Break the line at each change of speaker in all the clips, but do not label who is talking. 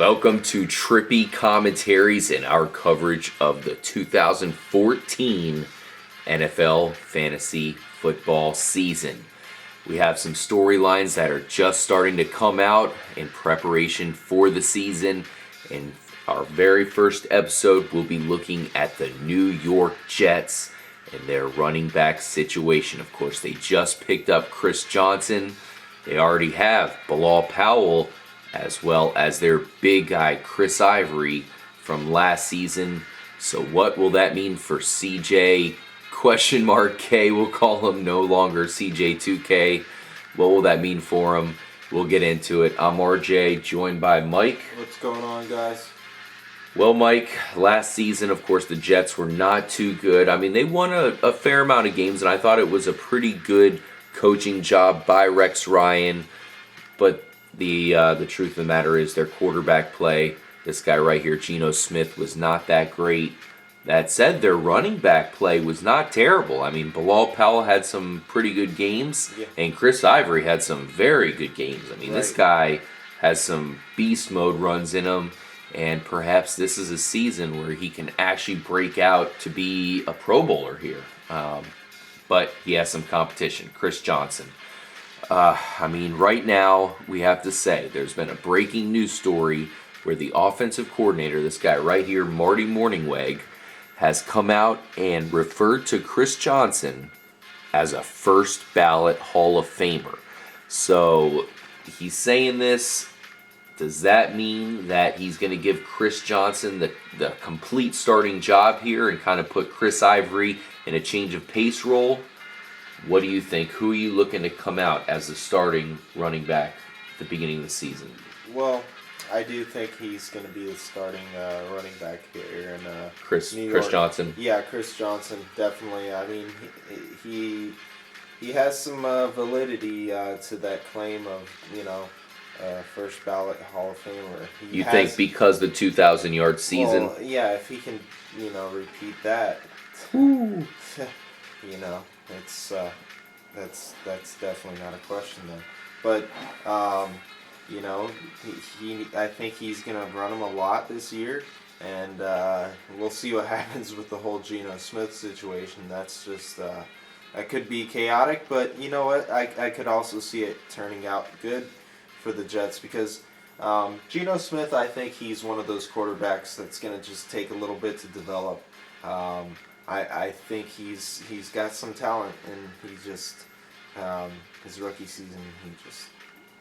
Welcome to Trippy Commentaries and our coverage of the 2014 NFL Fantasy Football season. We have some storylines that are just starting to come out in preparation for the season. In our very first episode, we'll be looking at the New York Jets and their running back situation. Of course, they just picked up Chris Johnson. They already have Bilal Powell, as well as their big guy, Chris Ivory, from last season. So what will that mean for CJ? Question mark K, we'll call him no longer CJ2K. What will that mean for him? We'll get into it. I'm RJ, joined by Mike.
What's going on, guys?
Well, Mike, last season, of course, the Jets were not too good. I mean, they won a fair amount of games, and I thought it was a pretty good coaching job by Rex Ryan. But the truth of the matter is their quarterback play, this guy right here, Geno Smith, was not that great. That said, their running back play was not terrible. I mean, Bilal Powell had some pretty good games, and Chris Ivory had some very good games. I mean, This guy has some beast mode runs in him, and perhaps this is a season where he can actually break out to be a Pro Bowler here. But he has some competition, Chris Johnson. I mean, right now, we have to say, there's been a breaking news story where the offensive coordinator, this guy right here, Marty Mornhinweg, has come out and referred to Chris Johnson as a first-ballot Hall of Famer. So, he's saying this. Does that mean that he's going to give Chris Johnson the complete starting job here and kind of put Chris Ivory in a change of pace role? What do you think? Who are you looking to come out as the starting running back at the beginning of the season?
Well, I do think he's going to be the starting running back here in
Chris
New York.
Johnson.
Yeah, Chris Johnson, definitely. I mean, he has some validity to that claim of, first ballot Hall of Famer.
You think because the 2,000-yard season?
Well, yeah, if he can, repeat that,
Ooh.
it's that's definitely not a question then. But I think he's gonna run him a lot this year, and we'll see what happens with the whole Geno Smith situation. That's just that could be chaotic, but you know what? I could also see it turning out good for the Jets because Geno Smith, I think he's one of those quarterbacks that's gonna just take a little bit to develop. I think he's got some talent, and he just his rookie season he just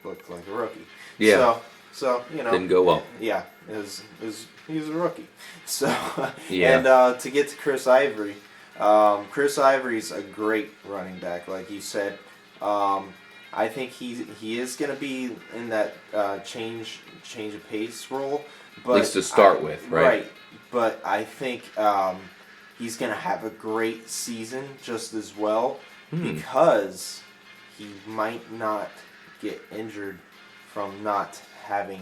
looked like a rookie.
Yeah.
So
didn't go well.
Yeah, he was a rookie. So
yeah.
And to get to Chris Ivory, Chris Ivory's a great running back, like you said. I think he is going to be in that change of pace role, but
at least to start with, right?
Right, but I think he's going to have a great season just as well because he might not get injured from not having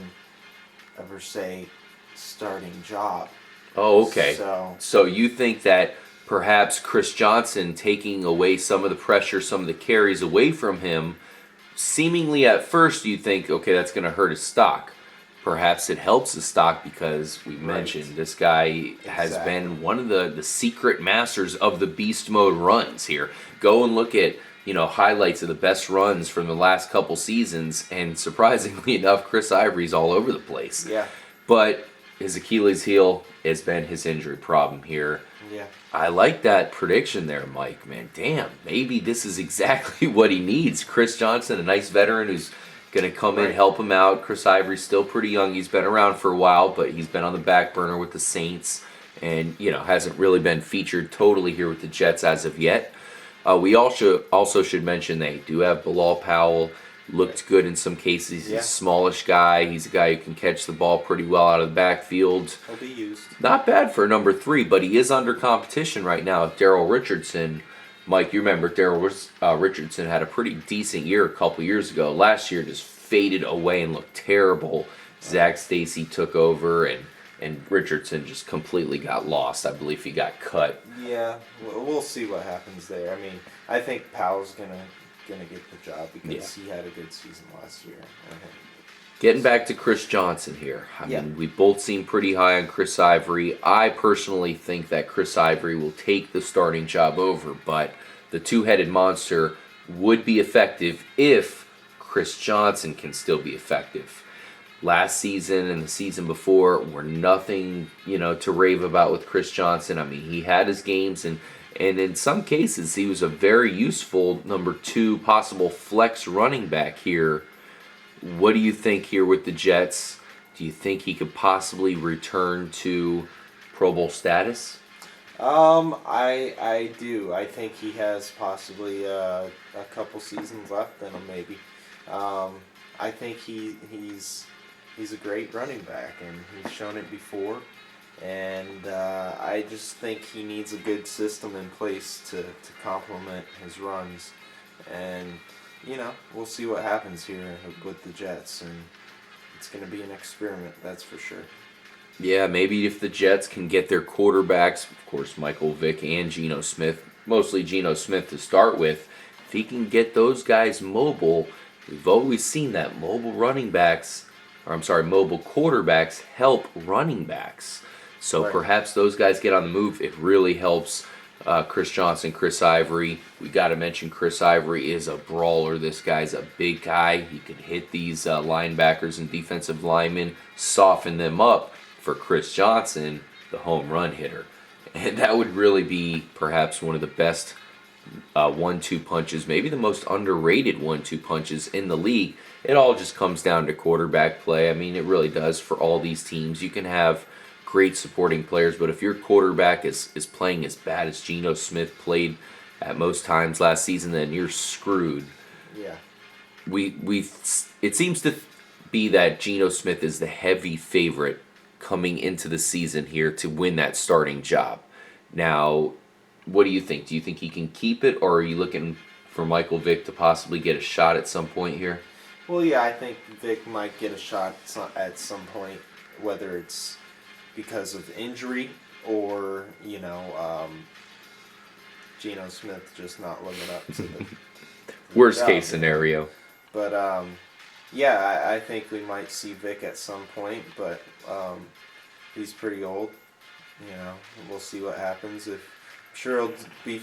a per se starting job.
Oh, okay. So you think that perhaps Chris Johnson taking away some of the pressure, some of the carries away from him, seemingly at first you think, okay, that's going to hurt his stock. Perhaps it helps his stock because we mentioned this guy has been one of the secret masters of the beast mode runs here. Go and look at highlights of the best runs from the last couple seasons, and surprisingly enough, Chris Ivory's all over the place.
Yeah.
But his Achilles heel has been his injury problem here.
Yeah.
I like that prediction there, Mike. Man, damn, maybe this is exactly what he needs. Chris Johnson, a nice veteran who's going to come in, help him out. Chris Ivory's still pretty young. He's been around for a while, but he's been on the back burner with the Saints and, hasn't really been featured totally here with the Jets as of yet. We also should mention they do have Bilal Powell. Looked good in some cases. He's a smallish guy. He's a guy who can catch the ball pretty well out of the backfield.
He'll be used.
Not bad for number 3, but he is under competition right now with Daryl Richardson. Mike, you remember Daryl Richardson had a pretty decent year a couple years ago. Last year just faded away and looked terrible. Zach Stacy took over, and Richardson just completely got lost. I believe he got cut.
Yeah, we'll see what happens there. I mean, I think Powell's gonna get the job because he had a good season last year.
Getting back to Chris Johnson here. I mean, we both seem pretty high on Chris Ivory. I personally think that Chris Ivory will take the starting job over, but the two-headed monster would be effective if Chris Johnson can still be effective. Last season and the season before were nothing, to rave about with Chris Johnson. I mean, he had his games, and in some cases, he was a very useful number 2 possible flex running back here. What do you think here with the Jets? Do you think he could possibly return to Pro Bowl status?
I do. I think he has possibly a couple seasons left in him, maybe. I think he's a great running back, and he's shown it before. And I just think he needs a good system in place to complement his runs. And we'll see what happens here with the Jets, and it's going to be an experiment, that's for sure.
Yeah, maybe if the Jets can get their quarterbacks, of course, Michael Vick and Geno Smith, mostly Geno Smith to start with, if he can get those guys mobile, we've always seen that mobile quarterbacks help running backs. So
Right.
Perhaps those guys get on the move. It really helps Chris Johnson, Chris Ivory. We got to mention Chris Ivory is a brawler. This guy's a big guy. He can hit these linebackers and defensive linemen, soften them up for Chris Johnson, the home run hitter. And that would really be perhaps one of the best 1-2 punches, maybe the most underrated 1-2 punches in the league. It all just comes down to quarterback play. I mean, it really does for all these teams. You can have great supporting players, but if your quarterback is playing as bad as Geno Smith played at most times last season, then you're screwed.
Yeah.
It seems to be that Geno Smith is the heavy favorite coming into the season here to win that starting job. Now, what do you think? Do you think he can keep it, or are you looking for Michael Vick to possibly get a shot at some point here?
Well, yeah, I think Vic might get a shot at some point, whether it's because of injury or, Geno Smith just not living up to the
Worst case scenario.
But, yeah, I think we might see Vic at some point, but he's pretty old. We'll see what happens. I'm sure he'll be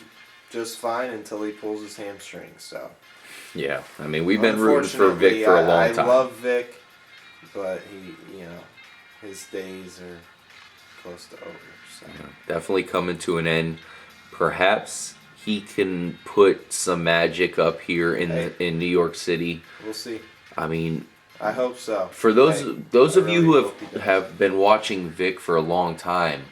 just fine until he pulls his hamstring, so.
Yeah, I mean, we've been rooting for Vic for a long time.
I love Vic, but his days are close to over. So.
Yeah, definitely coming to an end. Perhaps he can put some magic up here in New York City.
We'll see.
I mean,
I hope so.
For those of you who have been watching Vic for a long time,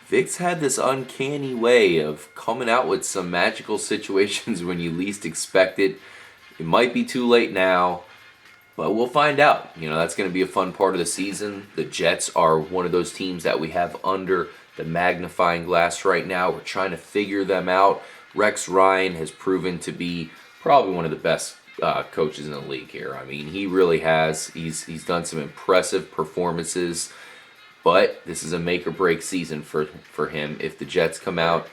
Vic's had this uncanny way of coming out with some magical situations when you least expect it. It might be too late now, but we'll find out. That's going to be a fun part of the season. The Jets are one of those teams that we have under the magnifying glass right now. We're trying to figure them out. Rex Ryan has proven to be probably one of the best coaches in the league here. I mean, he really has. He's done some impressive performances, but this is a make or break season for him. If the Jets come out,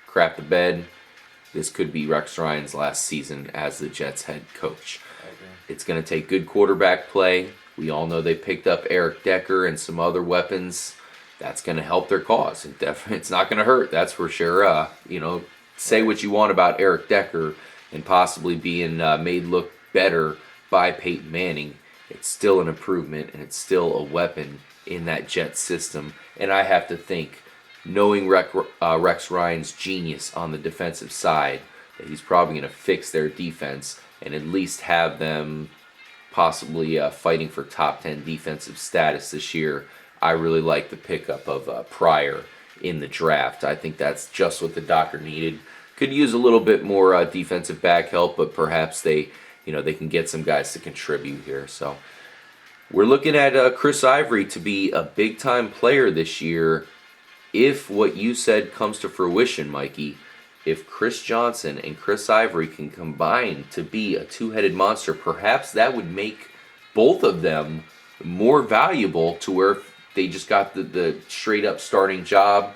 crap the bed, this could be Rex Ryan's last season as the Jets head coach. It's going to take good quarterback play. We all know they picked up Eric Decker and some other weapons. That's going to help their cause. It's not going to hurt, that's for sure. Say what you want about Eric Decker and possibly being made look better by Peyton Manning. It's still an improvement, and it's still a weapon in that Jets system. And I have to think, knowing Rex Ryan's genius on the defensive side, that he's probably going to fix their defense and at least have them possibly fighting for top 10 defensive status this year. I really like the pickup of Pryor in the draft. I think that's just what the doctor needed. Could use a little bit more defensive back help, but perhaps they can get some guys to contribute here. So we're looking at Chris Ivory to be a big-time player this year if what you said comes to fruition, Mikey. If Chris Johnson and Chris Ivory can combine to be a two-headed monster, perhaps that would make both of them more valuable to where they just got the straight-up starting job.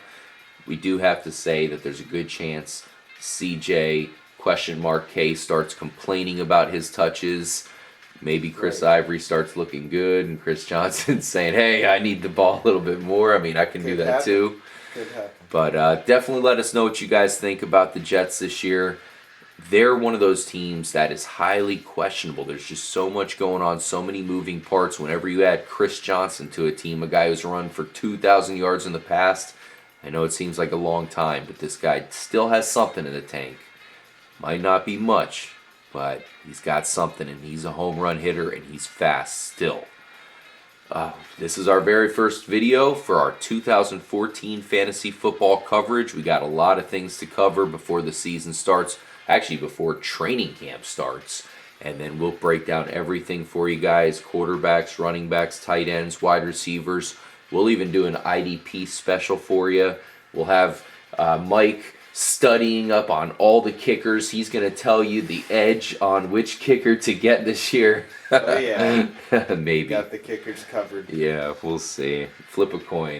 We do have to say that there's a good chance CJ ? K starts complaining about his touches. Maybe Chris Ivory starts looking good, and Chris Johnson's saying, "Hey, I need the ball a little bit more." I mean, I can do that too.
Could happen.
But definitely let us know what you guys think about the Jets this year. They're one of those teams that is highly questionable. There's just so much going on, so many moving parts. Whenever you add Chris Johnson to a team, a guy who's run for 2,000 yards in the past, I know it seems like a long time, but this guy still has something in the tank. Might not be much, but he's got something, and he's a home run hitter, and he's fast still. This is our very first video for our 2014 fantasy football coverage. We got a lot of things to cover before the season starts. Actually, before training camp starts. And then we'll break down everything for you guys. Quarterbacks, running backs, tight ends, wide receivers. We'll even do an IDP special for you. We'll have Mike studying up on all the kickers. He's going to tell you the edge on which kicker to get this year.
Oh, yeah.
Maybe.
Got the kickers covered.
Yeah, we'll see. Flip a coin.